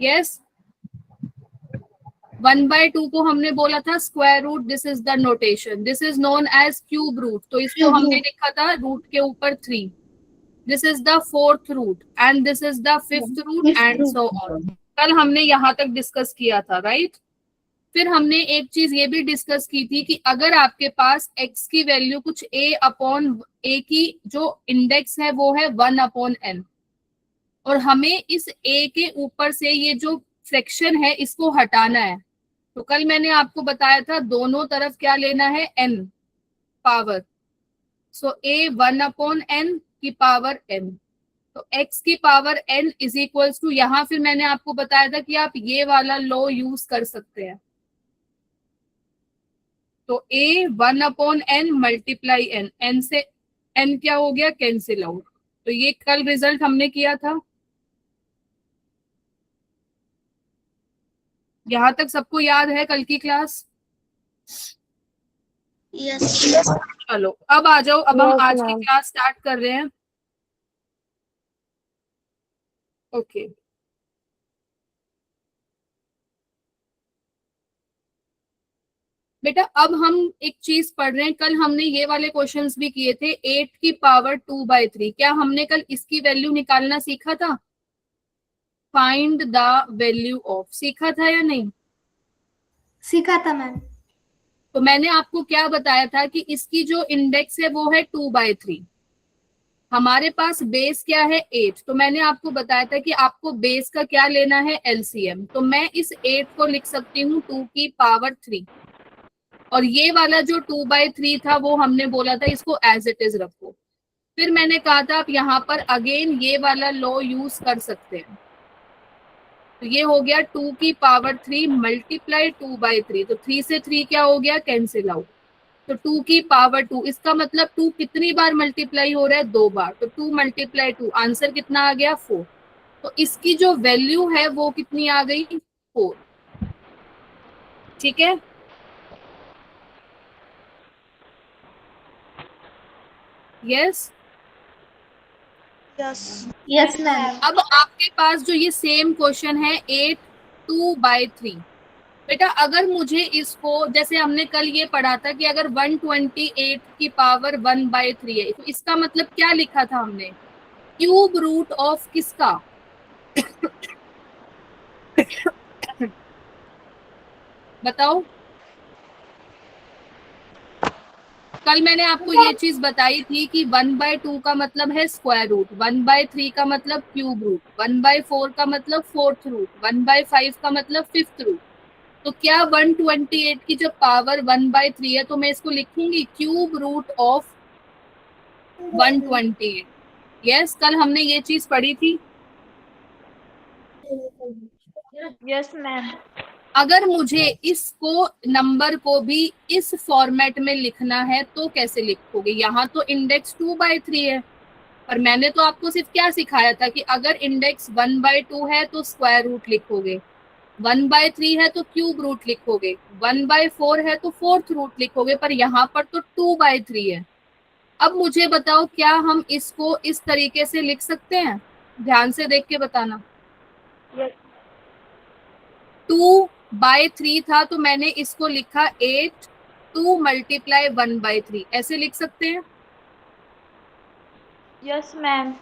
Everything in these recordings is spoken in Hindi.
यस, 1/2 को हमने बोला था square root, this is the notation, this is known as cube root, तो इसको हमने लिखा था रूट के ऊपर 3, this is the 4th root and this is the 5th root and so on. कल हमने यहाँ तक डिस्कस किया था, राइट? फिर हमने एक चीज ये भी डिस्कस की थी कि अगर आपके पास x की वैल्यू कुछ a की जो इंडेक्स है वो है 1/n, और हमें इस a के ऊपर से ये जो फ्रैक्शन है इसको हटाना है, तो कल मैंने आपको बताया था दोनों तरफ क्या लेना है, n power, so a 1/n की पावर n, तो x की power n is equals to, यहाँ फिर मैंने आपको बताया था कि आप ये वाला लॉ यूज कर सकते हैं, तो a 1/n multiply n, n से n क्या हो गया, कैंसिल आउट। तो ये कल रिजल्ट हमने किया था, यहाँ तक सबको याद है कल की क्लास? यस। चलो अब आ जाओ, अब हम आज की क्लास स्टार्ट कर रहे हैं। ओके बेटा, अब हम एक चीज पढ़ रहे हैं, कल हमने ये वाले क्वेश्चंस भी किए थे, 8 की पावर 2/3, क्या हमने कल इसकी वैल्यू निकालना सीखा था? फाइंड द वैल्यू ऑफ, सीखा था या नहीं? सीखा था मैम। तो मैंने आपको क्या बताया था कि इसकी जो इंडेक्स है वो है 2/3, हमारे पास बेस क्या है 8, तो मैंने आपको बताया था कि आपको बेस का क्या लेना है, एलसीएम, तो मैं इस 8 को लिख सकती हूँ 2 की पावर 3, और ये वाला जो 2/3 था वो हमने बोला था इसको एज इट इज रखो। फिर मैंने कहा था आप यहाँ पर अगेन ये वाला लॉ यूज कर सकते हैं, तो ये हो गया 2 की पावर 3 मल्टीप्लाई 2/3, तो 3 से 3 क्या हो गया, कैंसिल आउट, तो 2 की पावर 2, इसका मतलब 2 कितनी बार मल्टीप्लाई हो रहा है, 2 बार, तो 2 मल्टीप्लाई 2, आंसर कितना आ गया, 4, तो इसकी जो वैल्यू है वो कितनी आ गई, 4, ठीक है? Yes yes ma'am. अब आपके पास जो ये सेम क्वेश्चन है 8 2/3, बेटा अगर मुझे इसको, जैसे हमने कल ये पढ़ा था कि अगर 128 की पावर 1/3 है, तो इसका मतलब क्या लिखा था हमने, क्यूब रूट ऑफ किसका बताओ? कल मैंने आपको ये चीज बताई थी कि 1/2 का मतलब है स्क्वायर रूट, 1/3 का मतलब क्यूब रूट, 1/4 का मतलब 4th रूट, 1/5 का मतलब 5th रूट, तो क्या 128 की जो पावर 1/3 है तो मैं इसको लिखूंगी क्यूब रूट ऑफ 128। यस, कल हमने ये चीज पढ़ी थी। Yes ma'am. अगर मुझे इसको नंबर को भी इस फॉर्मेट में लिखना है तो कैसे लिखोगे, यहाँ तो इंडेक्स 2/3 है, पर मैंने तो आपको सिर्फ क्या सिखाया था कि अगर इंडेक्स 1/2 है तो स्क्वायर रूट लिखोगे, 1/3 है तो क्यूब रूट लिखोगे, 1/4 है तो 4th रूट लिखोगे, पर यहाँ पर तो 2/3 है। अब मुझे बताओ क्या हम इसको इस तरीके से लिख सकते हैं, ध्यान से देख के बताना। 2/3 था तो मैंने इसको लिखा 8, 2 मल्टीप्लाई 1/3, ऐसे लिख सकते हैं। Yes ma'am.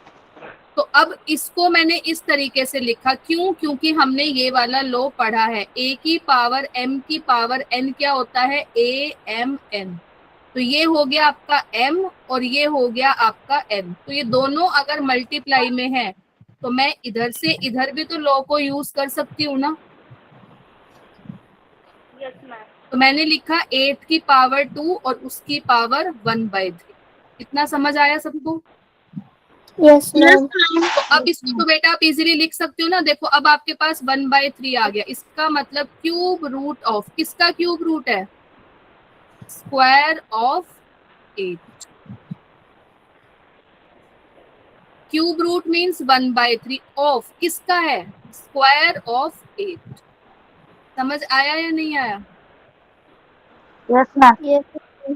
तो अब इसको मैंने इस तरीके से लिखा, क्यों, क्योंकि हमने ये वाला लॉ पढ़ा है, a की पावर m की पावर n क्या होता है, AMN, तो ये हो गया आपका m और ये हो गया आपका n, तो ये दोनों अगर मल्टीप्लाई में है तो मैं इधर से इधर भी तो लॉ को यूज कर सकती हूँ ना। Yes ma'am. तो मैंने लिखा 8 की पावर 2 और उसकी पावर 1/3, इतना समझ आया सबको? Yes ma'am. तो अब इसको तो बेटा आप इजीली लिख सकते हो ना, देखो अब आपके पास 1/3 आ गया, इसका मतलब क्यूब रूट ऑफ, किसका क्यूब रूट है, square of 8, cube root means 1/3 of किसका है, स्क्वायर ऑफ 8, समझ आया या नहीं आया? Yes ma'am.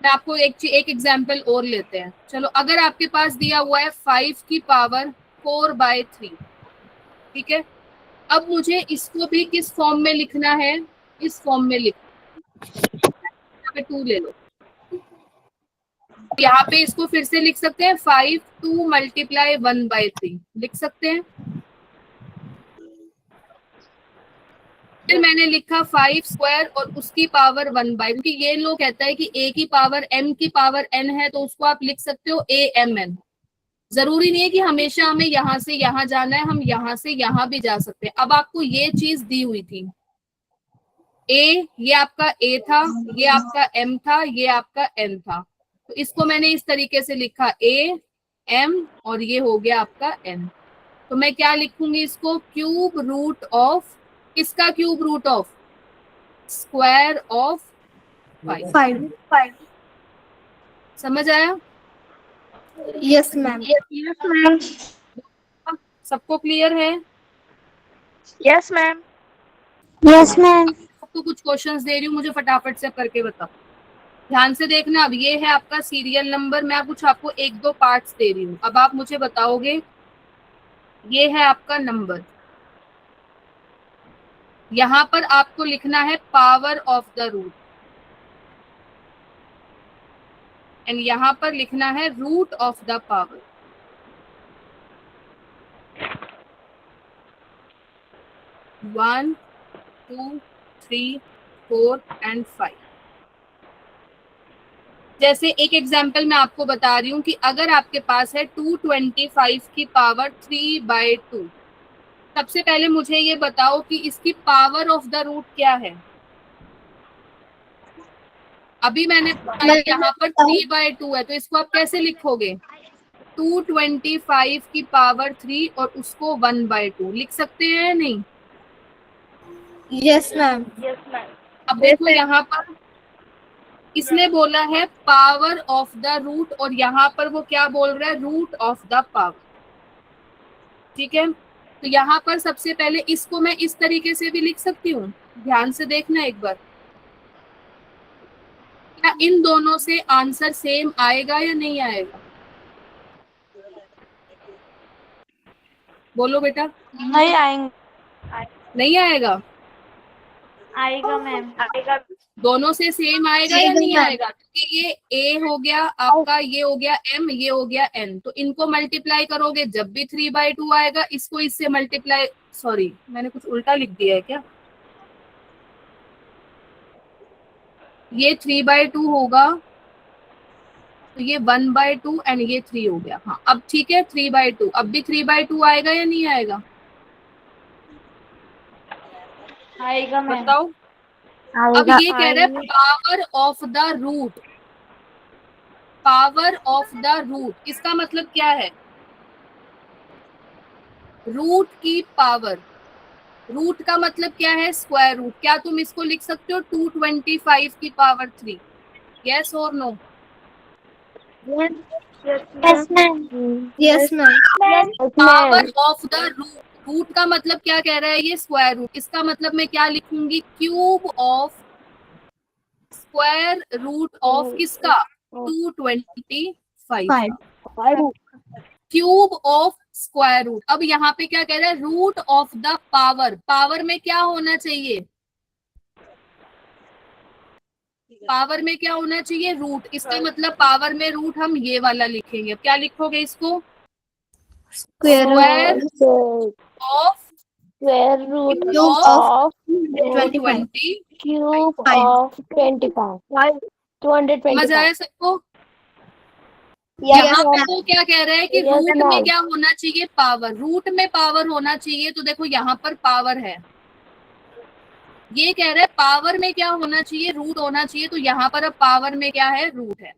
मैं आपको एक एग्जाम्पल और लेते हैं, चलो अगर आपके पास दिया हुआ है 5 की पावर 4/3, ठीक है, अब मुझे इसको भी किस फॉर्म में लिखना है, इस फॉर्म में लिख, यहाँ पे 2 ले लो, यहाँ पे इसको फिर से लिख सकते हैं 5 2 मल्टीप्लाई 1/3 लिख सकते हैं। फिर मैंने लिखा 5 स्क्वायर और उसकी पावर 1/, क्योंकि ये लोग कहता है कि a की पावर m की पावर n है, तो उसको आप लिख सकते हो AMN। जरूरी नहीं है कि हमेशा हमें यहाँ से यहाँ जाना है, हम यहाँ से यहाँ भी जा सकते हैं। अब आपको ये चीज दी हुई थी, ये आपका a था, ये आपका m था, ये आपका n था, तो इसको मैंने इस तरीके से लिखा a m और ये हो गया आपका n। तो मैं क्या लिखूंगी इसको, क्यूब रूट ऑफ, किसका cube root of, square of 5। समझ आया? Yes ma'am. Yes ma'am. सबको क्लियर है? Yes ma'am. Yes ma'am. आपको कुछ क्वेश्चंस दे रही हूँ, मुझे फटाफट से करके बताओ, ध्यान से देखना। अब ये है आपका सीरियल नंबर, मैं कुछ आपको 1-2 पार्ट्स दे रही हूँ, अब आप मुझे बताओगे। ये है आपका नंबर, यहाँ पर आपको लिखना है power of the root, and यहाँ पर लिखना है root of the power. One 2 3 4 and 5। जैसे एक एग्जाम्पल मैं आपको बता रही हूँ कि अगर आपके पास है 225 की पावर 3/2, सबसे पहले मुझे ये बताओ कि इसकी पावर ऑफ द रूट क्या है। अभी मैंने बताया यहाँ पर 3/2 है, तो इसको आप कैसे लिखोगे, 225 की पावर 3 और उसको 1/2 लिख सकते हैं या नहीं? Yes ma'am. Yes ma'am. अब देखो यहाँ पर इसने बोला है पावर ऑफ द रूट, और यहाँ पर वो क्या बोल रहा है, रूट ऑफ द पावर। ठीक है, तो यहाँ पर सबसे पहले इसको मैं इस तरीके से भी लिख सकती हूँ, ध्यान से देखना एक बार, क्या इन दोनों से आंसर सेम आएगा या नहीं आएगा? बोलो बेटा। नहीं आएंगे। नहीं आएगा? आएगा मैम। आएगा। दोनों से सेम आएगा या नहीं आएगा? क्योंकि ये a हो गया आपका, ये हो गया m, ये हो गया n, तो इनको मल्टीप्लाई करोगे जब भी 3/2 आएगा, इसको इससे मल्टीप्लाई, सॉरी मैंने कुछ उल्टा लिख दिया है क्या, ये 3/2 होगा, तो ये 1/2 एंड ये 3 हो गया। हाँ अब ठीक है, 3/2, अब भी 3/2 आएगा या नहीं आएगा? आएगा मैम। बताओ। अब ये कह रहा है power of the root, power of the root, इसका मतलब क्या है, रूट की पावर, रूट का मतलब क्या है, स्क्वायर रूट। क्या तुम इसको लिख सकते हो 225 की पावर 3? यस और no? Yes ma'am. Yes ma'am. Power of the root, root का मतलब क्या कह रहा है, ये स्क्वायर रूट, इसका मतलब मैं क्या लिखूंगी, cube of, square root of किसका, 225 क्यूब ऑफ स्क्वायर रूट। अब यहाँ पे क्या कह रहा है, root of the power, power में क्या होना चाहिए, पावर में क्या होना चाहिए, रूट, इसका मतलब पावर में रूट हम ये वाला लिखेंगे। क्या लिखोगे इसको, square of square root Cube of 220। Cube of 25 समझ आया 225। सबको? Yes, यहाँ पे ma'am. वो क्या कह रहा है कि Yes, रूट में ma'am. क्या होना चाहिए, पावर, रूट में पावर होना चाहिए, तो देखो यहाँ पर पावर है, ये कह रहा है पावर में क्या होना चाहिए, रूट होना चाहिए, तो यहाँ पर अब पावर में क्या है, रूट है।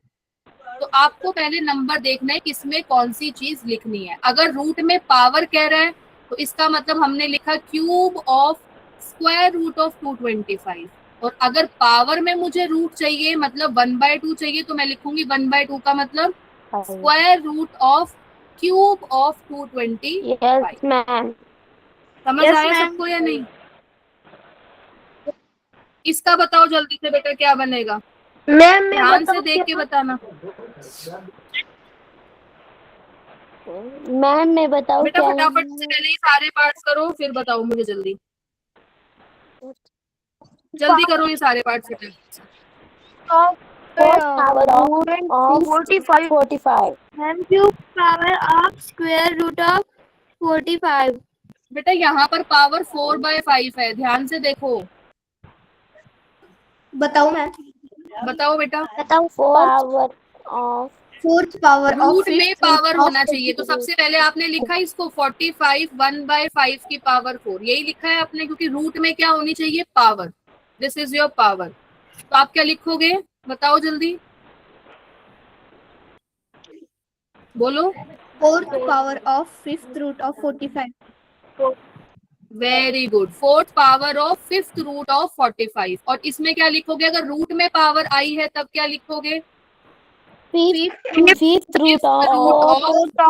तो आपको पहले नंबर देखना है किसमें कौन सी चीज लिखनी है। अगर रूट में पावर कह रहा है तो इसका मतलब हमने लिखा cube of square root of 225, और अगर पावर में मुझे रूट चाहिए मतलब 1/2 चाहिए, तो मैं लिखूंगी 1/2 का मतलब square root of cube of 225। Yes ma'am. समझ Yes, आया ma'am. सबको या नहीं? इसका बताओ जल्दी से बेटा क्या बनेगा, मैम ध्यान से देख के बताना। मैम मैं बताऊँ बेटा क्या? फटाफट से पहले ही सारे पार्ट्स करो, फिर बताओ मुझे जल्दी। जल्दी करो ये सारे पार्ट्स फटाफट से। Fourth power of 45. Ma'am cube power of square root of 45। बेटा यहाँ पर पावर 4/5 है, ध्यान से देखो। बताओ मैम। बताओ बेटा। बताओ। Power of fourth power of root में फिफ्थ पावर रूट ऑफ होना चाहिए, तो सबसे पहले आपने लिखा है इसको 45 1/5 की पावर 4, यही लिखा है आपने, क्योंकि रूट में क्या होनी चाहिए? Power. This is your power. तो आप क्या लिखोगे? बताओ जल्दी, बोलो। Fourth power of fifth root of 45। Very good. Fourth power of fifth root of 45। और इसमें क्या लिखोगे? अगर रूट में पावर आई है तब क्या लिखोगे? fifth root fifth root of fourth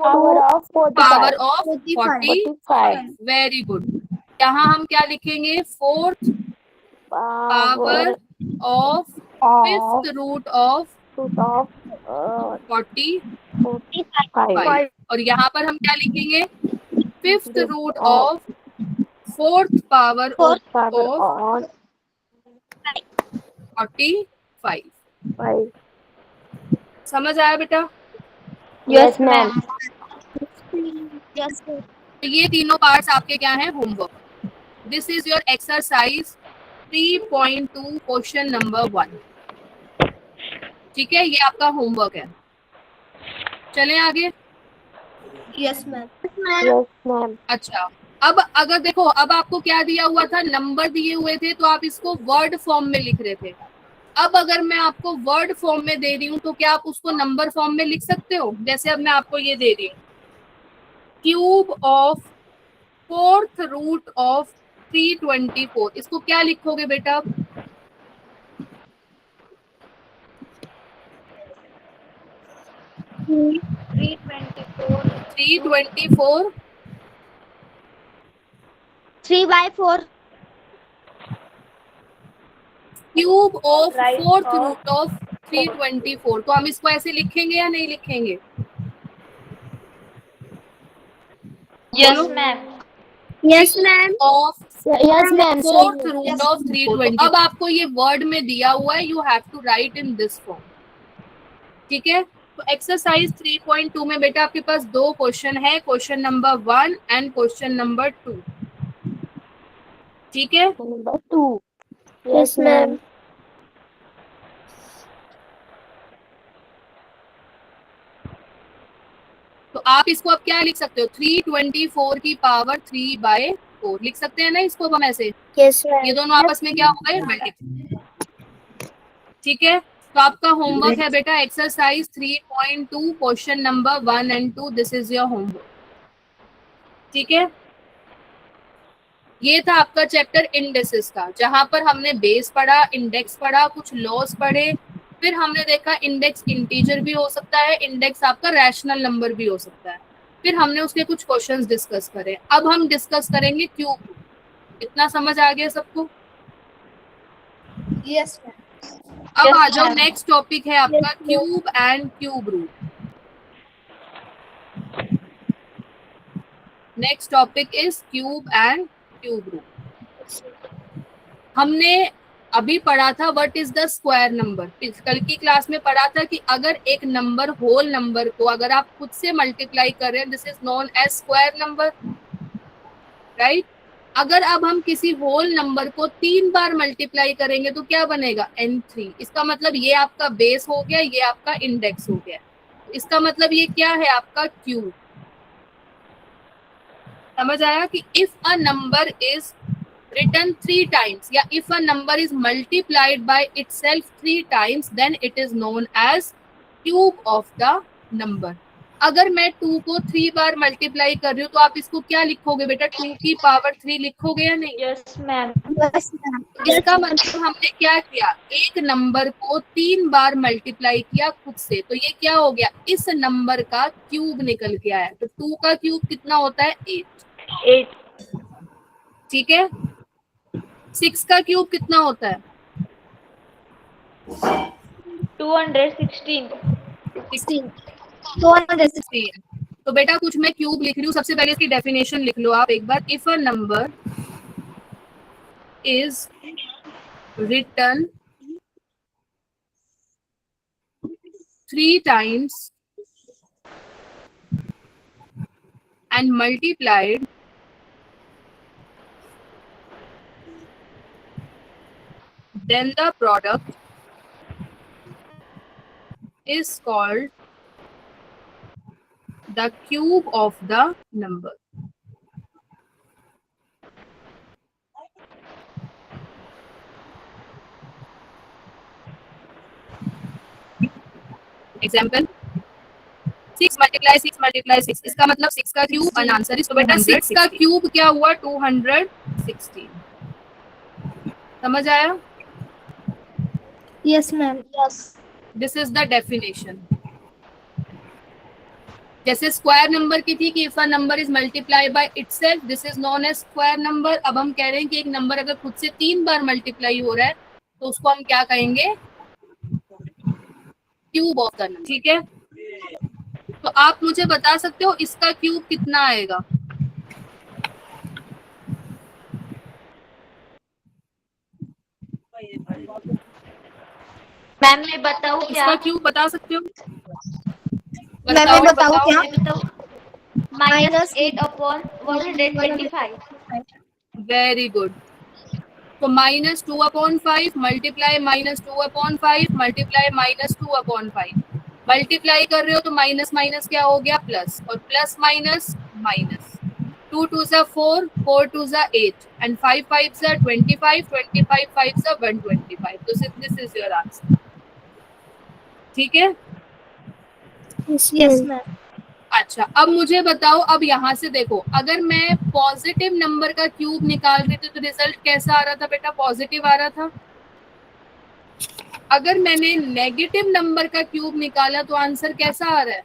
power of power 45. Of 45। Very good. यहाँ हम क्या लिखेंगे? Fourth power Power of of fifth root of root of 45। और यहाँ पर हम क्या लिखेंगे? Fifth root of of fourth power power of of 45। 5. समझ आया बेटा? Yes, ma'am. यस। तो ये तीनों पार्ट्स आपके क्या हैं? Homework. This is your exercise 3.2 question number 1। ठीक है, ये आपका होमवर्क है। चलें आगे। Yes ma'am. Yes, ma'am. अच्छा, अब अगर देखो, अब आपको क्या दिया हुआ था? नंबर दिए हुए थे, तो आप इसको वर्ड फॉर्म में लिख रहे थे। अब अगर मैं आपको वर्ड फॉर्म में दे रही हूँ, तो क्या आप उसको नंबर फॉर्म में लिख सकते हो? जैसे अब मैं आपको ये दे रही हूँ, cube of fourth root of 324। इसको क्या लिखोगे बेटा? 324 3/4। Cube of fourth root of 324। तो हम इसको ऐसे लिखेंगे या नहीं लिखेंगे? Yes ma'am. Yes ma'am. Of Yes, ma'am. Fourth root of 320। अब आपको ये वर्ड में दिया हुआ है, you have to write in this form. ठीक है, तो एक्सरसाइज 3.2 में बेटा आपके पास दो क्वेश्चन है, question number 1 and question number 2। ठीक है, Number 2. Yes, ma'am. तो आप इसको अब क्या लिख सकते हो? 324 की पावर 3/4 लिख सकते हैं ना इसको हम ऐसे। यस ये दोनों आपस में क्या हो गए? मल्टीप्लाई। ठीक है, तो आपका होमवर्क है बेटा exercise 3.2 question number 1 and 2। This is your homework. ठीक है, ये था आपका चैप्टर इंडेक्सेस का, जहां पर हमने बेस पढ़ा, इंडेक्स पढ़ा, कुछ लॉस पढ़े, फिर हमने देखा इंडेक्स इंटीजर भी हो सकता है, इंडेक्स आपका रैशनल नंबर भी हो सकता है, फिर हमने उसके कुछ क्वेश्चंस डिस्कस करे। अब हम डिस्कस करेंगे क्यूब। इतना समझ आ गया सबको? Yes ma'am. अब आ जाओ, नेक्स्ट टॉपिक है आपका cube and cube root. Next topic is cube and cube root. हमने अभी पढ़ा था what is the square number. कल की क्लास में पढ़ा था कि अगर एक नंबर, होल नंबर को अगर आप खुद से मल्टीप्लाई कर रहे हैं, this is known as square number, right. अगर अब हम किसी होल नंबर को 3 बार मल्टीप्लाई करेंगे तो क्या बनेगा? n3। इसका मतलब ये आपका बेस हो गया, ये आपका इंडेक्स हो गया। इसका मतलब ये क्या है? आपका क्यूब। समझ आया कि if a number is written 3 times या if a number is multiplied by itself 3 times then it is known as cube of the number। अगर मैं 2 को 3 बार मल्टीप्लाई कर रही हूँ तो आप इसको क्या लिखोगे बेटा? 2 की पावर 3 लिखोगे या नहीं? Yes ma'am. इसका मतलब हमने क्या किया? एक नंबर को 3 बार मल्टीप्लाई किया खुद से, तो ये क्या हो गया? इस नंबर का क्यूब निकल के आया। तो 2 का क्यूब कितना होता है? 8। ठीक है, 6 का क्यूब कितना होता है? 216। 216. तो बेटा कुछ मैं क्यूब लिख रही हूँ, सबसे पहले इसकी डेफिनेशन लिख लो आप एक बार. If a number is written 3 times and multiplied then the product is called the cube of the number. Example 6 multiply 6 multiply 6, इसका मतलब 6 का क्यूब एंड आंसर इज, तो बेटा 6 का क्यूब क्या हुआ 216. समझ आया? Yes, ma'am. This is the definition. जैसे स्क्वायर नंबर की थी कि if a number is multiply by itself, this is known as square number. अब हम कह रहे हैं कि एक नंबर अगर खुद से 3 बार मल्टीप्लाई हो रहा है तो उसको हम क्या कहेंगे? Cube of the number. ठीक है, तो आप मुझे बता सकते हो इसका क्यूब कितना आएगा? मैम मैं बताऊँ क्या? इसका क्यूब बता सकते हो? मैं बताऊँ क्या? -8/125. Very good. तो -2/5 मल्टीप्लाई -2/5 मल्टीप्लाई -2/5. मल्टीप्लाई कर रहे हो तो माइनस माइनस क्या हो गया? प्लस, और plus minus minus. 2 2s are 4, 4 2s are 8, and 5 5s are 25, 25 5s are 125. So this is your answer. ठीक है? Yes, ma'am. अच्छा, अब मुझे बताओ, अब यहाँ से देखो, अगर मैं पॉजिटिव नंबर का क्यूब निकाल रही थी तो रिजल्ट कैसा आ रहा था बेटा? पॉजिटिव आ रहा था. अगर मैंने नेगेटिव नंबर का क्यूब निकाला तो आंसर कैसा आ रहा है?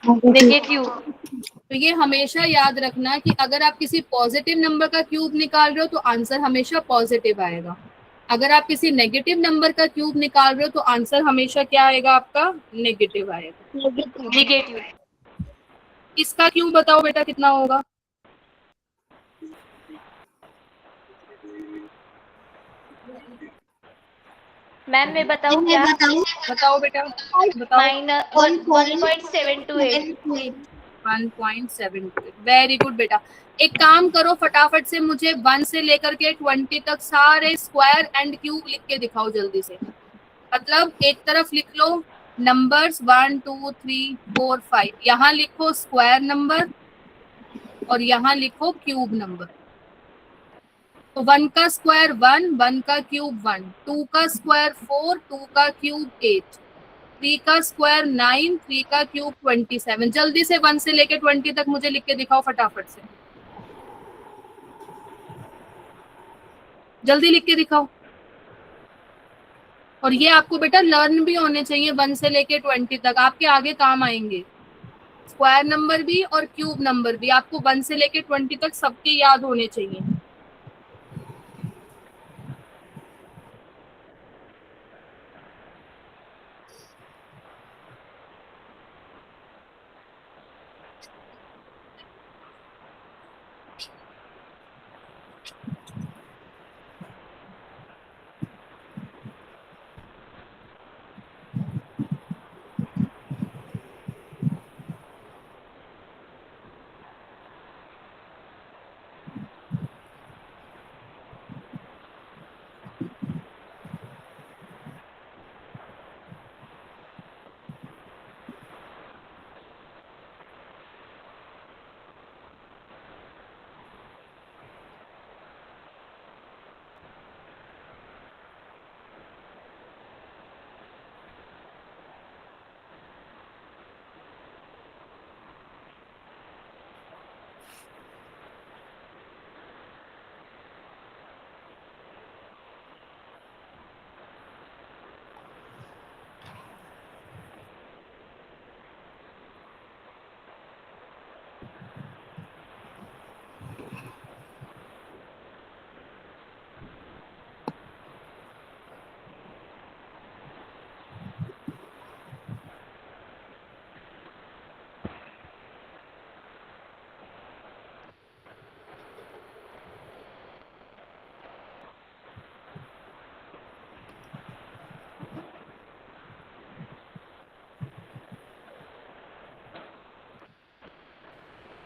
नेगेटिव. तो ये हमेशा याद रखना कि अगर आप किसी पॉजिटिव नंबर का क्यूब निकाल रहे हो तो आंसर हमेशा पॉजिटिव आएगा. अगर आप किसी नेगेटिव नंबर का क्यूब निकाल रहे हो तो आंसर हमेशा क्या आएगा आपका? नेगेटिव आएगा. नेगेटिव. इसका क्यूब बताओ बेटा कितना होगा? मैम मैं बताऊँ क्या? बताओ बेटा, बताओ. -1.728. 1.7. वेरी गुड बेटा. एक काम करो, फटाफट से मुझे 1 से लेकर के 20 तक सारे स्क्वायर एंड क्यूब लिख के दिखाओ जल्दी से. मतलब एक तरफ लिख लो नंबर्स 1 2 3 4 5, यहाँ लिखो स्क्वायर नंबर और यहाँ लिखो क्यूब नंबर. तो 1 का स्क्वायर 1, 1 का क्यूब 1, 2 का स्क्वायर 4, 2 का क्यूब 8, 3 का स्क्वायर 9, 3 का क्यूब 27. जल्दी से 1 से लेके 20 तक मुझे लिख के दिखाओ फटाफट से. जल्दी लिख के दिखाओ. और ये आपको बेटा लर्न भी होने चाहिए 1 से लेके 20 तक, आपके आगे काम आएंगे. स्क्वायर नंबर भी और क्यूब नंबर भी आपको 1 से लेके 20 तक सबके याद होने चाहिए.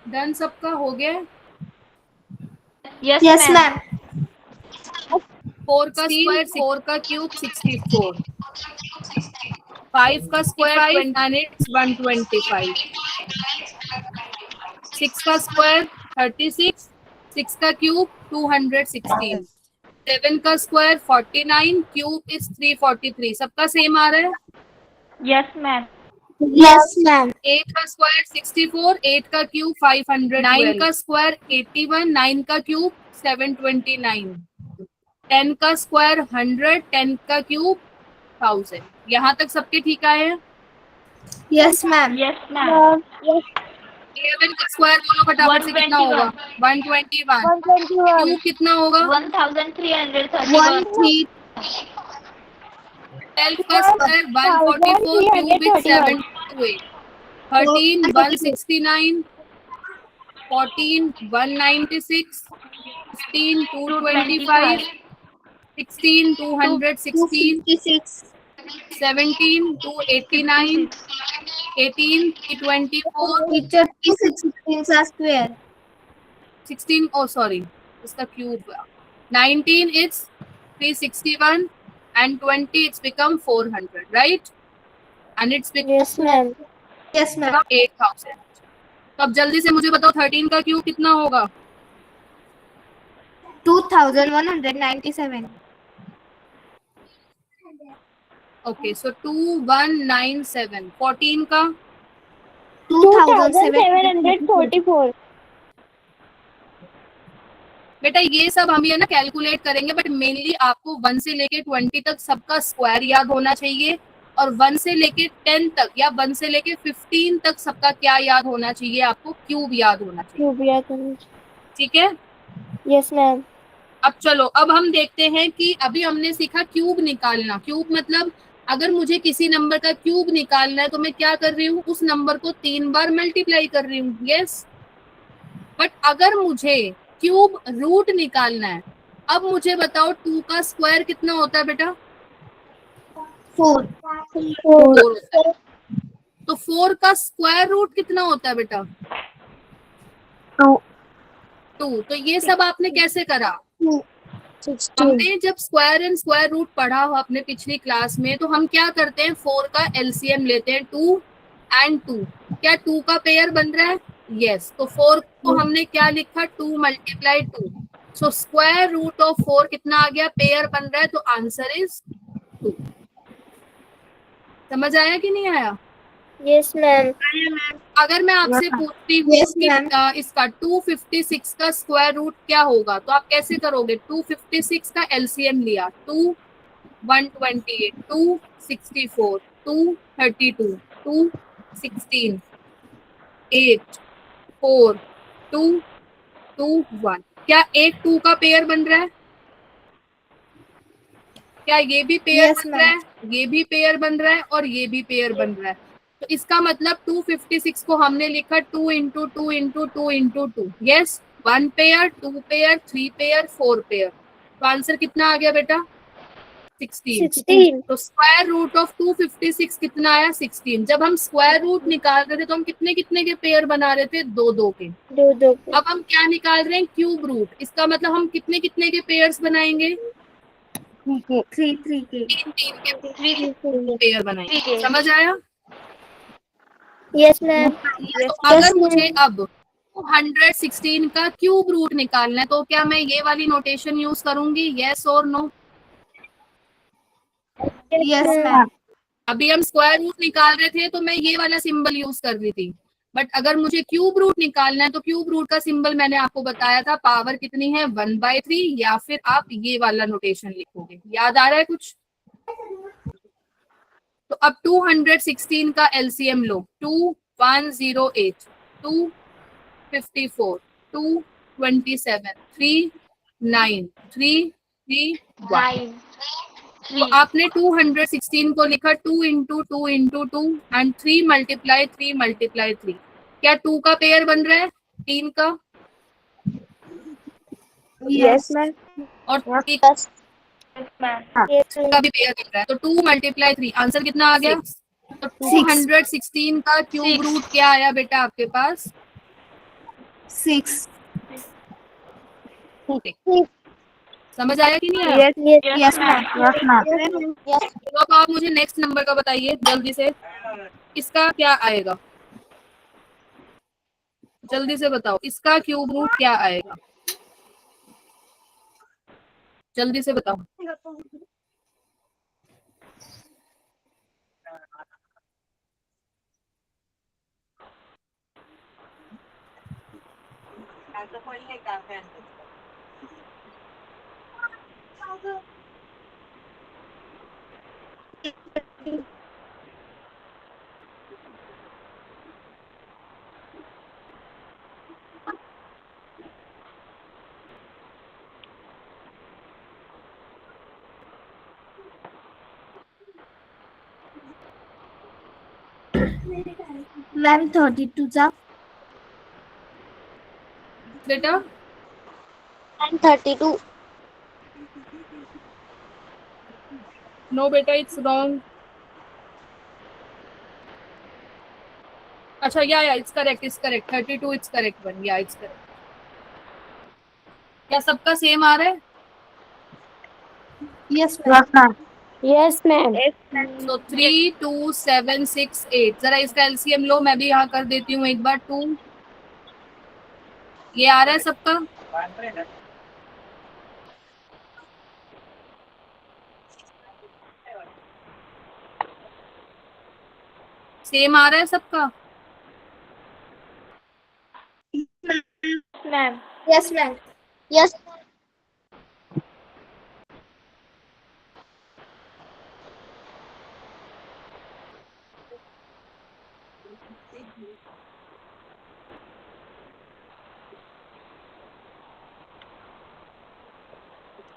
डन, सबका हो गया। Yes, Yes, ma'am. ma'am. 4 का स्क्वायर 4 का क्यूब 64, 5 का स्क्वायर 20 and it's 125, 6 का स्क्वायर 36, 6 का क्यूब 216, 7 का स्क्वायर 49, क्यूब इज 343। सबका सेम आ रहा है। Yes, ma'am. Yes, ma'am. 8 का स्क्वायर 64, 8 का क्यूब 500, 9 का स्क्वायर 81, 9 का क्यूब 729, 10 का स्क्वायर 100, 10 का क्यूब 1000। यहाँ तक सबके ठीक आए हैं। Yes, ma'am. Yes, ma'am. 11 का स्क्वायर बोलो फटाफट से, कितना होगा? 121। 121. क्यूब कितना होगा? 1331. 13. 12 का square 144, cube is 728, 13 169, 14 196, 15 225, 16 216, 256. 17 289, 18 324, Teacher, 16 are square. 16, oh sorry, इसका cube. 19 it's 361 and 20 it's become 400, right? And it's become Yes, ma'am. Yes, ma'am. 8000। तो अब जल्दी से मुझे बताओ 13 का क्यूब कितना होगा? 2197. ओके, सो 2197। 14 का 2744. बेटा ये सब हम ये ना कैलकुलेट करेंगे, बट मेनली आपको 1 से लेके 20 तक सबका स्क्वायर याद होना चाहिए, और 1 से लेके 10 तक या 1 से लेके 15 तक सबका क्या याद होना चाहिए? आपको क्यूब याद होना चाहिए। ठीक है। Yes, ma'am. अब चलो, अब हम देखते हैं कि अभी हमने सीखा क्यूब निकालना। क्यूब मतलब अगर मुझे किसी नंबर का क्यूब निकालना है तो मैं क्या कर रही हूँ? उस नंबर को 3 बार मल्टीप्लाई कर रही हूँ। यस। बट अगर मुझे क्यूब रूट निकालना है, अब मुझे बताओ 2 का स्क्वायर कितना होता है बेटा? 4. 4 होता है। तो 4 का स्क्वायर रूट कितना होता है बेटा? 2। तो ये सब आपने कैसे करा? 16. हमने जब स्क्वायर एंड स्क्वायर रूट पढ़ा हो अपने पिछली क्लास में, तो हम क्या करते हैं? 4 का एलसीएम लेते हैं, 2 and 2। क्या 2 का पेयर बन रहा है? यस। तो 4 को हमने क्या लिखा? 2 × 2। सो स्क्वायर रूट ऑफ 4 कितना आ गया? पेयर बन रहा है, तो आंसर इज 2। समझ आया कि नहीं आया? Yes, ma'am. अगर मैं आपसे पूछती हूँ Yes, कि ma'am. इसका 256 का स्क्वायर रूट क्या होगा, तो आप कैसे करोगे? 256 का एलसीएम लिया, 2 128, 2 64, 2 32, 2 16, 8 4 2 2 1। क्या 8 2 का पेयर बन रहा है? क्या ये भी पेयर Yes, बन रहा है? ये भी पेयर बन रहा है और ये भी पेयर बन रहा है। तो इसका मतलब 256 को हमने लिखा 2 × 2 × 2 × 2। Yes. 1 pair, 2 pair, 3 pair, 4 pair. तो आंसर कितना आ गया बेटा? 16। तो स्क्वायर रूट ऑफ 256 कितना आया? 16। जब हम स्क्वायर रूट निकाल रहे थे तो हम कितने कितने के पेयर बना रहे थे? 2 2 के। अब हम क्या निकाल रहे हैं? Cube root. इसका मतलब हम कितने कितने के पेयर्स बनाएंगे? 3 के. 3 के पेयर बनाएंगे। समझ आया? Yes, ma'am. तो अगर मुझे अब 216 का क्यूब रूट निकालना है, तो क्या मैं ये वाली नोटेशन यूज करूंगी? यस और नो? Yes, ma'am. अभी हम स्क्वायर रूट निकाल रहे थे तो मैं ये वाला सिंबल यूज कर रही थी, बट अगर मुझे क्यूब रूट निकालना है तो क्यूब रूट का सिंबल मैंने आपको बताया था, पावर कितनी है? 1/3, या फिर आप ये वाला नोटेशन लिखोगे। याद आ रहा है कुछ? तो अब 216 का एलसीएम लो। 2108, 254, 227, 3 9 3 3 1। तो आपने 216 को लिखा 2 × 2 × 2 एंड 3 × 3 × 3। क्या 2 का पेयर बन रहा है? 3 का Yes, ma'am. और 3 Yes, का भी पेयर बन रहा है। तो 2 × 3 आंसर कितना आ गया? तो 216 का क्यूब रूट क्या आया बेटा आपके पास? 6. समझ आया कि नहीं आया? Yes, ma'am. तो अब आप मुझे नेक्स्ट नंबर का बताइए जल्दी से, इसका क्या आएगा? जल्दी से बताओ, इसका क्यूब रूट क्या आएगा? जल्दी से बताओ। Ma'am, 32 जा. बेटा And 32. नो बेटा, इट्स रॉन्ग. अच्छा, या it's correct, it's correct. 32 it's correct one. या इट्स करेक्ट. क्या सबका सेम आ रहा है? Yes, ma'am. Yes, ma'am. सो 3 2 7 6 8. जरा इसका एलसीएम लो, मैं भी यहाँ कर देती हूँ एक बार. 2, ये आ रहा है सबका? सेम आ रहा है सबका? Ma'am. Yes, ma'am. Yes.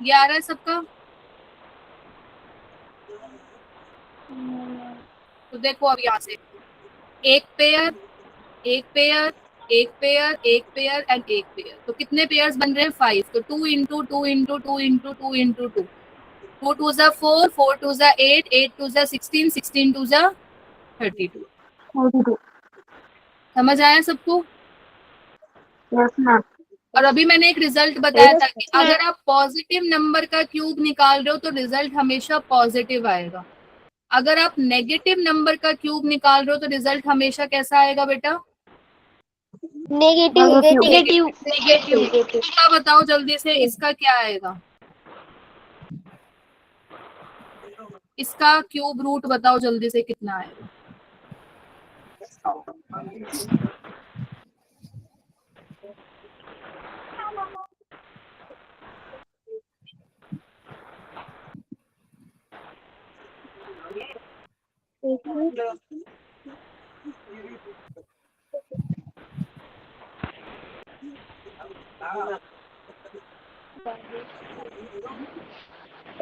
ये आ रहा है सबका? तो देखो अब यहाँ से एक पेयर, एक पेयर, एक पेयर, एक पेयर एंड एक पेयर. तो कितने पेयर्स बन रहे हैं? 5. तो 2 इंटू 2 इंटू 2 इंटू 2 इंटू 2. 2 2 जा 4, 4 2 जा 8, 8 2 जा 16, 16 2 जा 32. 32. समझ आया सबको? Yes, ma'am. और अभी मैंने एक रिजल्ट बताया था कि अगर आप पॉजिटिव नंबर का क्यूब निकाल रहे हो तो रिजल्ट हमेशा पॉजिटिव आएगा. अगर आप नेगेटिव नंबर का क्यूब निकाल रहे हो तो रिजल्ट हमेशा कैसा आएगा बेटा? Negative. Negative. इसका बताओ जल्दी से, इसका क्या आएगा? इसका क्यूब रूट बताओ जल्दी से, कितना आएगा?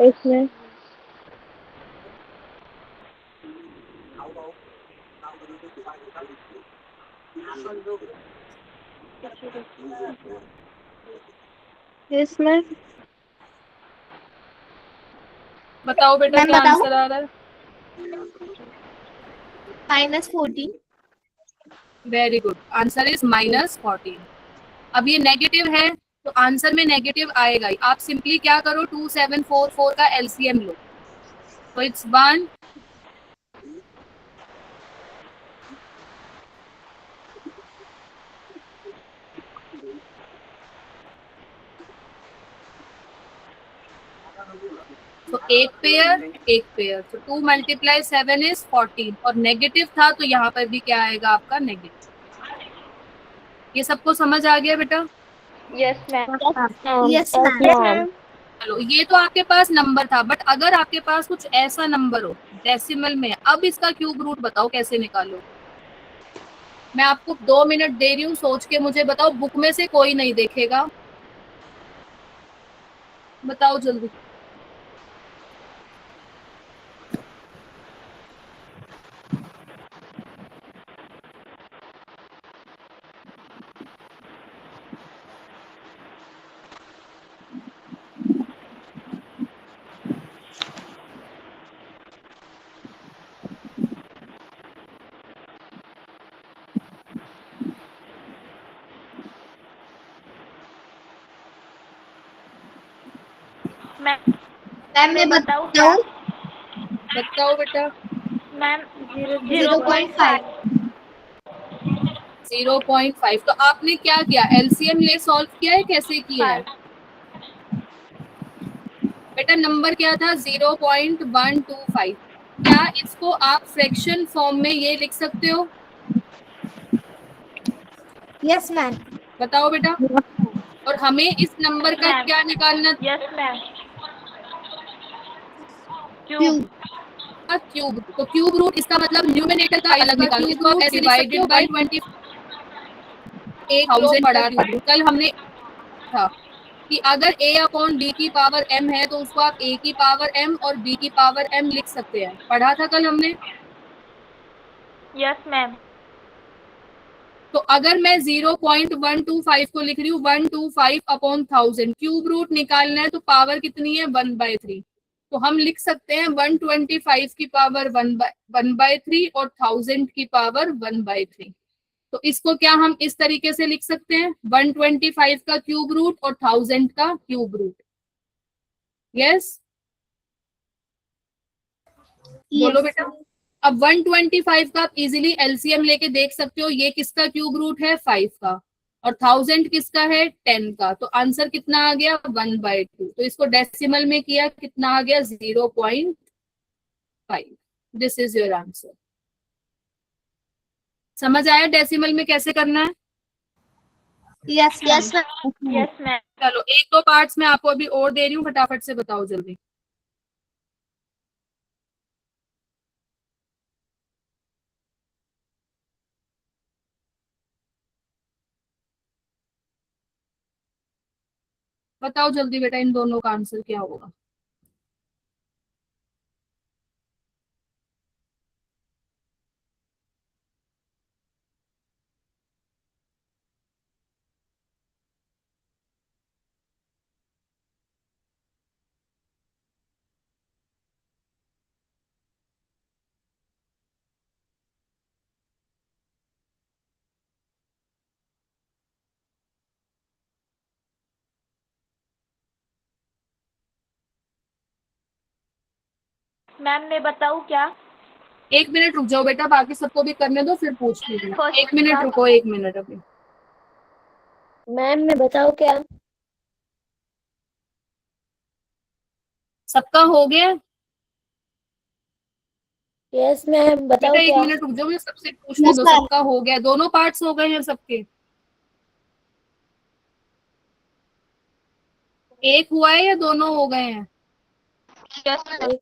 इसमें इसमें बताओ बेटा, मैम क्या बताऊं? आंसर आ रहा है? -14. Very good. Answer is -14. अब ये नेगेटिव है तो आंसर में नेगेटिव आएगा ही. आप सिंपली क्या करो, 2744 का एलसीएम लो. तो इट्स 1. तो एक पेयर. तो 2 मल्टीप्लाई 7 इज 14. और नेगेटिव था तो यहाँ पर भी क्या आएगा आपका? नेगेटिव. ये सबको समझ आ गया बेटा? Yes, ma'am. Yes, ma'am. चलो, ये तो आपके पास नंबर था, बट अगर आपके पास कुछ ऐसा नंबर हो डेसिमल में, अब इसका क्यूब रूट बताओ कैसे निकालो. मैं आपको 2 मिनट दे रही हूँ, सोच के मुझे बताओ. बुक में से कोई नहीं देखेगा. बताओ जल्दी. मैम मैं बताऊँ क्या? बताओ बेटा। मैम 0.5. 0.5। तो आपने क्या किया, एलसीएम ले सॉल्व किया है, कैसे किया है? बेटा नंबर क्या था? 0.125। क्या इसको आप फ्रैक्शन फॉर्म में ये लिख सकते हो? Yes ma'am. बताओ बेटा। और हमें इस नंबर का मैम. क्या निकालना यस मैम. क्यूब. था? क्यूब। तो क्यूब रूट इसका मतलब न्यूमरेटर का अलग निकालो, इसको आप ऐसे डिवाइडेड बाय 20 1000 बढ़ा क्यूब रूट। कल हमने था कि अगर a अपॉन b की पावर m है तो उसको आप a की पावर m और b की पावर m लिख सकते हैं, पढ़ा था कल हमने। Yes ma'am. तो अगर मैं 0.125 को लिख रही हूँ 125 अपॉन 1000, क्यूब रूट निकालना है तो पावर कितनी है? 1/3। तो हम लिख सकते हैं 125 की पावर 1/3 और 1000 की पावर 1/3। तो इसको क्या हम इस तरीके से लिख सकते हैं? 125 का क्यूब रूट और 1000 का क्यूब रूट। यस, बोलो बेटा। अब 125 का आप इजीली एलसीएम लेके देख सकते हो, ये किसका क्यूब रूट है? 5 का। और 1000 किसका है? 10 का। तो आंसर कितना आ गया? 1/2। तो इसको डेसिमल में किया, कितना आ गया? 0.5। This is your answer. समझ आया डेसिमल में कैसे करना है? Yes yes ma'am. चलो एक दो पार्ट्स में आपको अभी और दे रही हूँ, फटाफट से बताओ जल्दी। बताओ जल्दी बेटा, इन दोनों का आंसर क्या होगा? मैम मैं बताऊँ क्या? 1 मिनट रुक जाओ बेटा, बाकी सबको भी करने दो, फिर पूछ लीजिए। First 1 minute class. रुको, 1 मिनट अभी। मैम मैं बताऊँ क्या? सबका हो गया? यस मैम बेटा बताओ एक क्या? मिनट रुक जाओ, मुझे सबसे पूछने दो। सबका हो गया? दोनों पार्ट्स हो गए हैं सबके? एक हुआ है या दोनों हो गए हैं? Yes ma'am. एक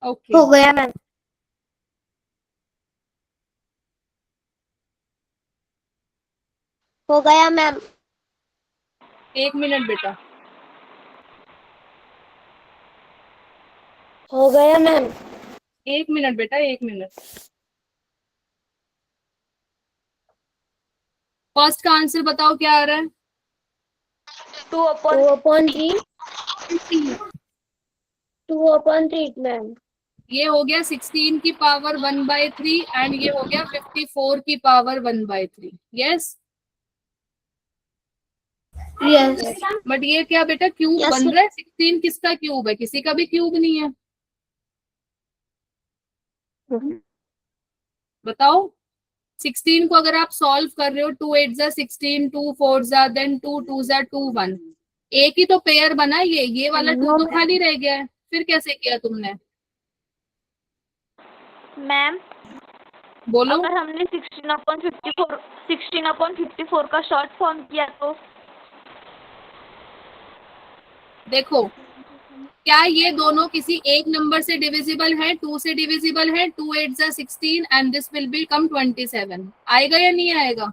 ओके हो गया मैम। हो गया मैम। 1 मिनट बेटा। हो गया मैम। 1 मिनट बेटा, 1 मिनट। फर्स्ट का आंसर बताओ क्या आ रहा है? 2/3। 2/3 मैम। ये हो गया 16 की पावर 1/3 एंड ये हो गया 54 की पावर 1/3। यस। यस बट ये क्या बेटा क्यूब यस बन रहा है? 16 किसका क्यूब है? किसी का भी क्यूब नहीं है। बताओ। 16 को अगर आप सॉल्व कर रहे हो, 2 8 जा 16, 2 4 जा, देन 2 2 जा 2 1, एक ही तो पेयर बना। ये वाला 2 तो खाली रह गया है, फिर कैसे किया तुमने? मैम बोलो। अगर हमने 16/54 का शॉर्ट फॉर्म किया तो? देखो, क्या ये दोनों किसी एक नंबर से डिविजिबल है? 2 से डिविजिबल है। 2 8 जा 16 एंड दिस विल बिकम 27। आएगा या नहीं आएगा?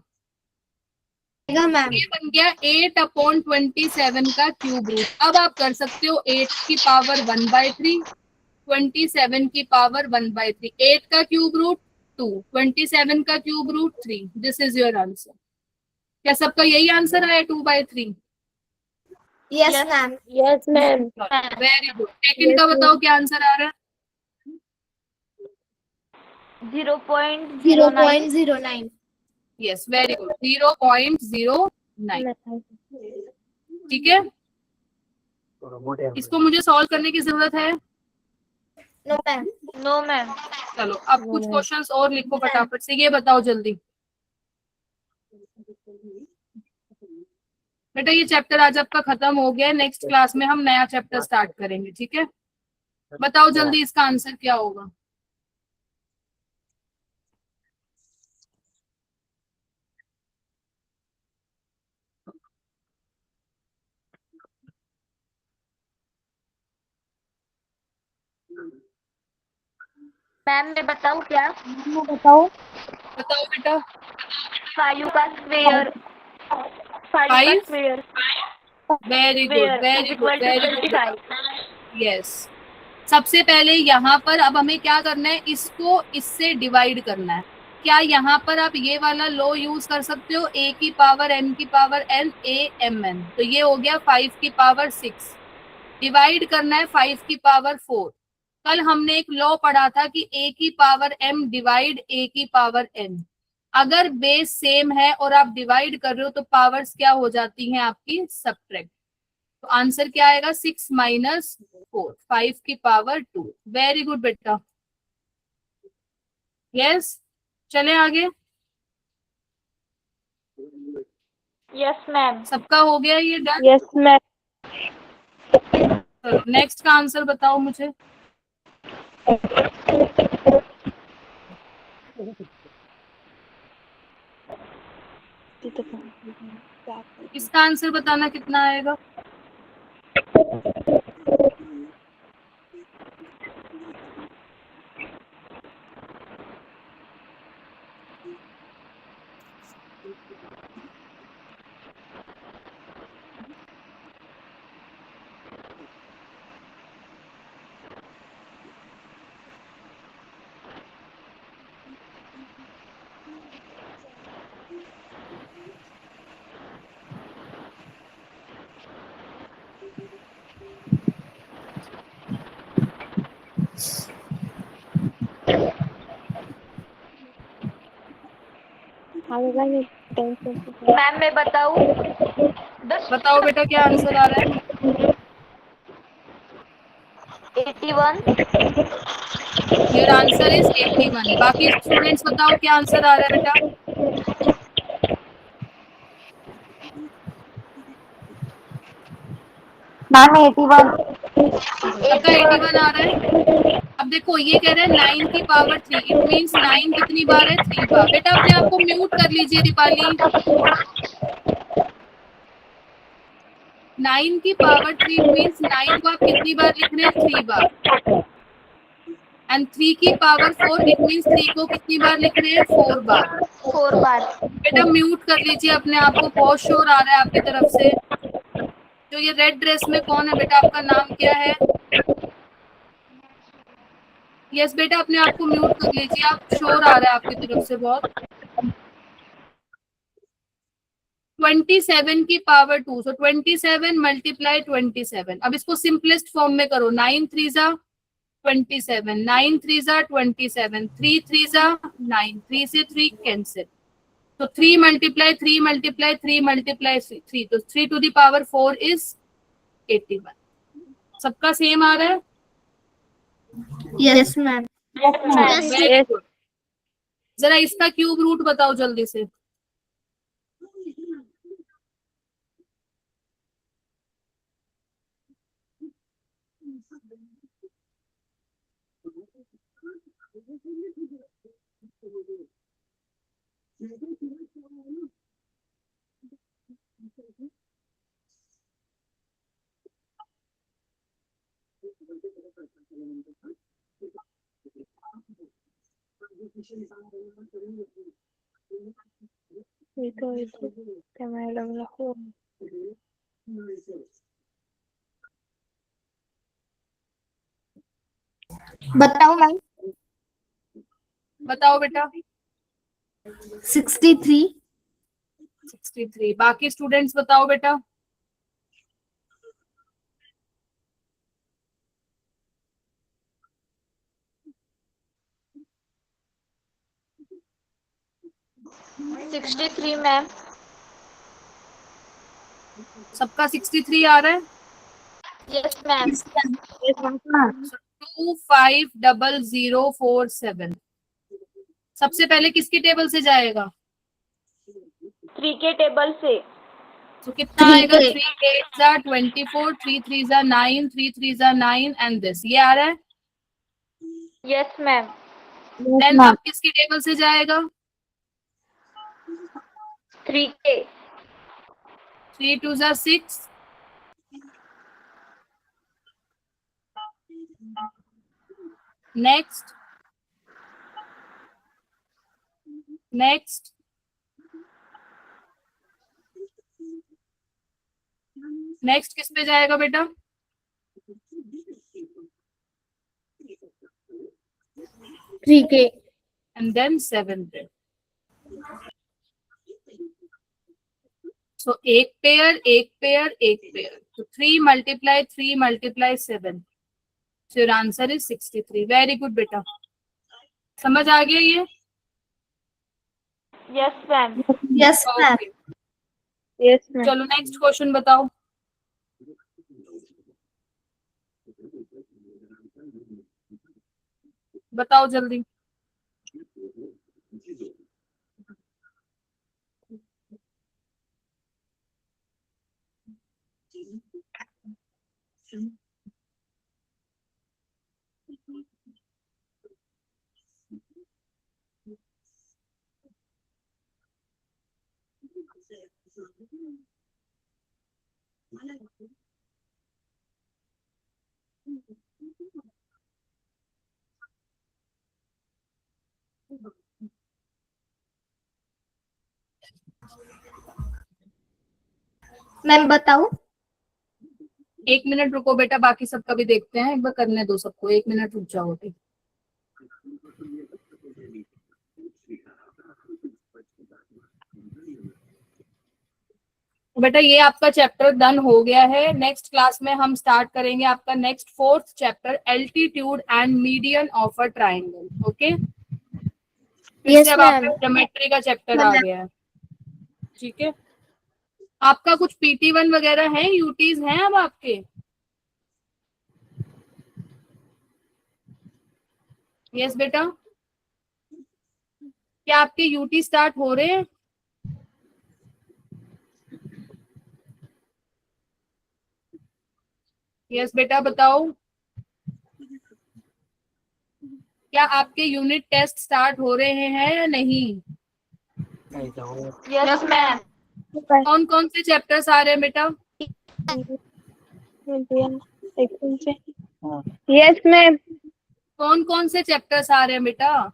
मैम। ये बन गया 8/27 का क्यूब रूट। अब आप कर सकते हो 8 की पावर 1/3, 27 की पावर 1/3। 8 का क्यूब रूट 2, 27 का cube root 3। This is your answer. क्या सबका यही आंसर आया? 2/3। Yes, Yes. ma'am. Yes, ma'am. Very good. Second का बताओ क्या आंसर आ रहा है? 0.09. 0.09. Yes very good, 0.09। ठीक है, इसको मुझे सॉल्व करने की जरूरत है? No, ma'am. No, ma'am. चलो अब कुछ क्वेश्चंस और लिखो फटाफट से। ये बताओ जल्दी बेटा, ये चैप्टर आज आपका खत्म हो गया है, नेक्स्ट क्लास में हम नया चैप्टर स्टार्ट करेंगे, ठीक है? बताओ जल्दी इसका आंसर क्या होगा? मैम मैं बताऊँ क्या? बताओ बेटा। 5 का स्क्वायर, 5 का Five? Square very good, square very is good, equal to very good. 25। Yes, सबसे पहले यहाँ पर अब हमें क्या करना है, इसको इससे डिवाइड करना है। क्या यहाँ पर आप ये वाला लॉ यूज कर सकते हो, a की पावर m की power n a m n? तो ये हो गया 5 की पावर 6, डिवाइड करना है 5 की पावर 4। कल हमने एक लॉ पढ़ा था कि a की पावर m डिवाइड a की पावर n। अगर बेस सेम है और आप डिवाइड कर रहे हो तो पावर्स क्या हो जाती हैं आपकी, सब्ट्रैक्ट। तो आंसर क्या आएगा, 6 माइनस 4, 5 की पावर 2। वेरी गुड बेटा। यस, चले आगे। Yes ma'am. सबका हो गया ये डन? Yes, ma'am. चलो नेक्स्ट का आंसर बताओ मुझे। इसका आंसर बताना कितना आएगा? मैम मैं बताऊँ? बताओ बेटा क्या आंसर आ रहा है? 81। Your answer is 81। बाकी स्टूडेंट्स बताओ क्या आंसर आ रहा है बेटा? मैम 81। सबका 81 आ रहा है? अब देखो ये कह रहे हैं 9 की पावर 3, इट मीन्स 9 कितनी बार है, 3 बार। बेटा अपने आप को म्यूट कर लीजिए दीपाली। 9 की पावर 3 इट मीन्स 9 को आप कितनी बार लिख रहे हैं, 3 बार। एंड 3 की पावर 4 इट मीन्स 3 को कितनी बार लिख रहे हैं, 4 बार। 4 बार। बेटा म्यूट कर लीजिए अपने आप को, बहुत शोर आ रहा है आपकी तरफ से। जो ये रेड ड्रेस में कौन है बेटा, आपका नाम क्या है? यस बेटा अपने आप को म्यूट कर लीजिए, आप शोर आ रहा है आपकी तरफ से बहुत। 27 की पावर 2, सो 27 मल्टीप्लाई 27। अब इसको सिंपलेस्ट फॉर्म में करो, 9 3 जा 27, 9 3 जा 27, 3 3 जा 9, 3 से 3 कैंसिल। तो 3 मल्टीप्लाई 3 मल्टीप्लाई 3 मल्टीप्लाई 3, तो 3 टू द पावर 4 इज 81। सबका सेम आ रहा है? Yes, ma'am. Very good. जरा इसका क्यूब रूट बताओ जल्दी से। बताओ मैम। बताओ बेटा। 63. 63। बाकी स्टूडेंट्स बताओ बेटा। 63 मैम। सबका 63 आ रहा है। Yes ma'am. 250047। सबसे पहले किसकी टेबल से जाएगा? 3 के टेबल से। तो कितना आएगा? 3 8 जा 24, 3 3 जा 9, 3 3 जा 9 एंड दिस, ये आ रहा है। Yes ma'am. देन अब किसकी टेबल से जाएगा? 3 के। 3 2 जा 6, नेक्स्ट नेक्स्ट नेक्स्ट किस पे जाएगा बेटा? 3 के। एंड देन 7 पे। सो एक पेयर एक पेयर एक पेयर, तो 3 × 3 × 7, so your answer is 63. Very good बेटा, समझ आ गया ये? Yes ma'am. Yes ma'am. Okay. चलो नेक्स्ट क्वेश्चन बताओ। बताओ जल्दी। मैम बताओ। 1 मिनट रुको बेटा, बाकी सबका भी देखते हैं, एक बार करने दो सबको, 1 मिनट रुक जाओ अभी। बेटा ये आपका चैप्टर डन हो गया है। नेक्स्ट क्लास में हम स्टार्ट करेंगे आपका next 4th chapter, altitude and median of a triangle. Okay, Yes, अब ma'am. आपका ज्योमेट्री का चैप्टर आ गया है। ठीक है, आपका कुछ PT1 वगैरह है, यूटीज हैं अब आपके? यस बेटा, क्या आपके यूटी स्टार्ट हो रहे हैं? यस बेटा बताओ, क्या आपके यूनिट टेस्ट स्टार्ट हो रहे हैं या नहीं? Yes ma'am. कौन कौन से चैप्टर्स आ रहे हैं बेटा? Yes ma'am. कौन कौन से चैप्टर्स आ रहे हैं बेटा?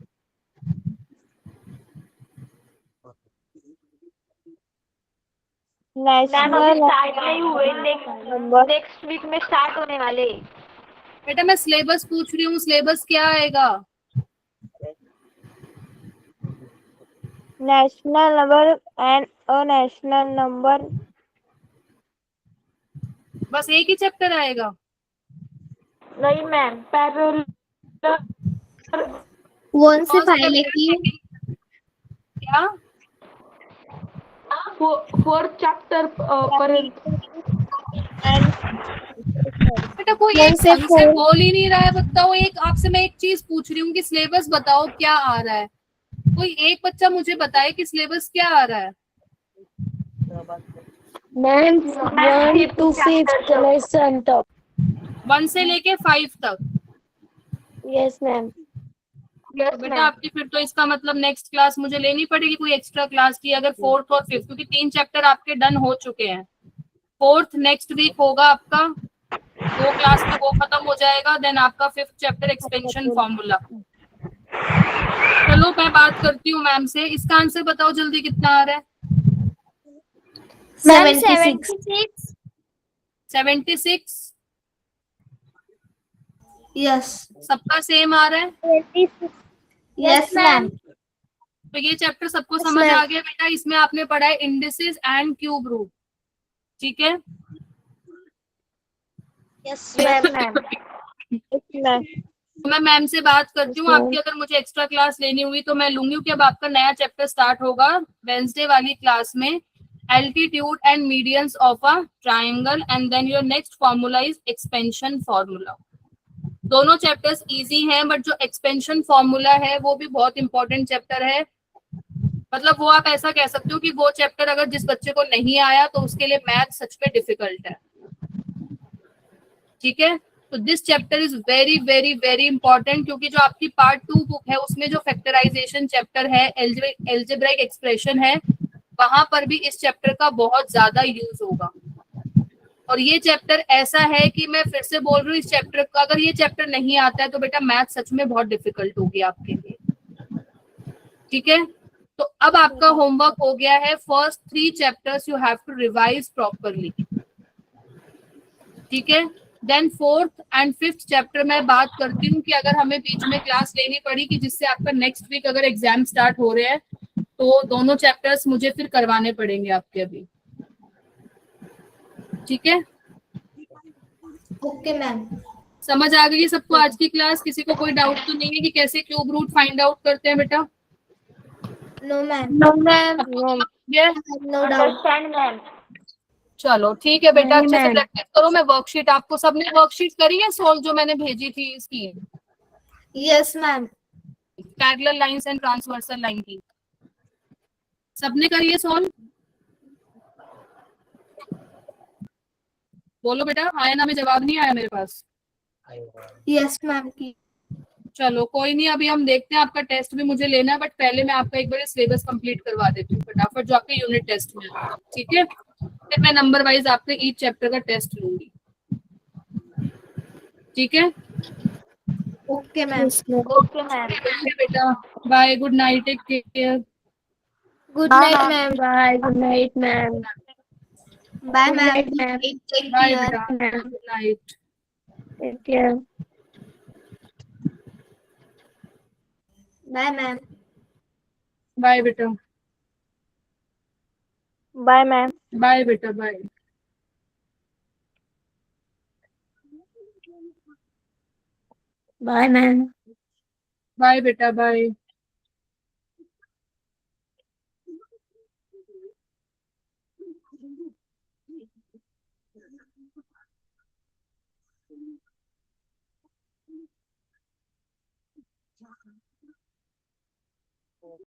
मैम अभी स्टार्ट नहीं हुए, नेक्स्ट वीक में स्टार्ट होने वाले। बेटा मैं सिलेबस पूछ रही हूँ, सिलेबस क्या आएगा? National number and a national number. बस एक ही चैप्टर आएगा? नहीं मैम, पैरेलल 1 से First 5 chapter, लेती है। second- क्या? 4th चैप्टर पर। बेटा कोई 1 एक से ढंग से 4। बोल ही नहीं रहा है। बताओ, एक आपसे मैं एक चीज पूछ रही हूँ कि सिलेबस बताओ क्या आ रहा है। कोई एक बच्चा मुझे बताए कि सिलेबस क्या आ रहा है। मैम 1 to 5 लेसन तक। 1 से लेके 5 तक। Yes ma'am. तो बेटा आपकी फिर तो इसका मतलब नेक्स्ट क्लास मुझे लेनी पड़ेगी कोई एक्स्ट्रा क्लास की, अगर 4th और 5th, क्योंकि 3 चैप्टर आपके डन हो चुके हैं। 4th नेक्स्ट वीक होगा आपका, 2 क्लास में वो खत्म हो जाएगा। देन आपका 5th चैप्टर एक्सपेंशन फॉर्मूला। चलो मैं बात करती हूँ मैम से। इसका आंसर बताओ जल्दी, कितना आ रहा है? 76। 76। यस। सबका सेम आ रहा है? Yes ma'am. तो ये चैप्टर सबको Yes, समझ ma'am. आ गया बेटा। इसमें आपने पढ़ा है इंडिसेस एंड क्यूब रूट। ठीक है, यस मैम। Yes ma'am. तो मैं मैम से बात करती हूँ आपकी, अगर मुझे एक्स्ट्रा क्लास लेनी हुई तो मैं लूंगी, क्योंकि अब आपका नया चैप्टर स्टार्ट होगा वेंसडे वाली क्लास में, altitude and medians of a triangle, and then your next formula is expansion formula. दोनों चैप्टर्स इजी हैं, बट जो एक्सपेंशन फॉर्मूला है वो भी बहुत इंपॉर्टेंट चैप्टर है। मतलब वो आप ऐसा कह सकते हो कि वो चैप्टर अगर जिस बच्चे को नहीं आया तो उसके लिए मैथ सच में डिफिकल्ट है। ठीक है, तो this chapter is very very very important, क्योंकि जो आपकी पार्ट 2 बुक है उसमें जो फैक्टराइजेशन चैप्टर है, एल्जेब्रिक एक्सप्रेशन है, वहां पर भी इस चैप्टर का बहुत ज्यादा यूज होगा। और ये चैप्टर ऐसा है कि मैं फिर से बोल रही हूँ, इस चैप्टर का अगर ये चैप्टर नहीं आता है तो बेटा मैथ सच में बहुत डिफिकल्ट होगी आपके लिए। ठीक है, तो अब आपका होमवर्क हो गया है, first 3 chapters you have to revise properly. ठीक है, then 4th and 5th chapter में बात करती हूँ कि अगर हमें बीच में क्लास लेनी पड़ी कि जिससे आपका नेक्स्ट वीक अगर एग्जाम स्टार्ट हो रहे हैं तो दोनों चैप्टर्स मुझे फिर करवाने पड़ेंगे आपके अभी। ठीक है, ओके मैम। समझ आ गई सबको आज की क्लास? किसी को कोई डाउट तो नहीं है कि कैसे क्यूब रूट फाइंड आउट करते हैं बेटा? No ma'am. No, ma'am. No doubt. Understand ma'am. चलो ठीक है बेटा, नहीं, अच्छे से ma'am. प्रैक्टिस करो। मैं वर्कशीट आपको, सबने वर्कशीट करी है सोल्व जो मैंने भेजी थी इसकी, yes ma'am. Parallel lines and transversal line की? सबने करी है सोल्व? बोलो बेटा, आया ना? में जवाब नहीं आया मेरे पास। यस मैम की। चलो कोई नहीं, अभी हम देखते हैं, आपका टेस्ट भी मुझे लेना है, बट पहले मैं आपका एक बार सिलेबस कंप्लीट करवा देती हूँ फटाफट जो आपके यूनिट टेस्ट में है। ठीक है, फिर मैं नंबर वाइज आपके ईच चैप्टर का टेस्ट लूंगी। ठीक है, okay ma'am. Yes, ma'am. Okay ma'am. Okay बेटा, bye, good night, take care. Good Bye, night, ma'am. ma'am. Bye. Good night, ma'am. Bye Good ma'am. night, ma'am. Take bye care. बेटा, Ma'am. Good night. Take care. Bye ma'am. Bye बेटा, Bye, ma'am. बाय बेटा, बाय। Bye, ma'am. बाय बेटा, बाय।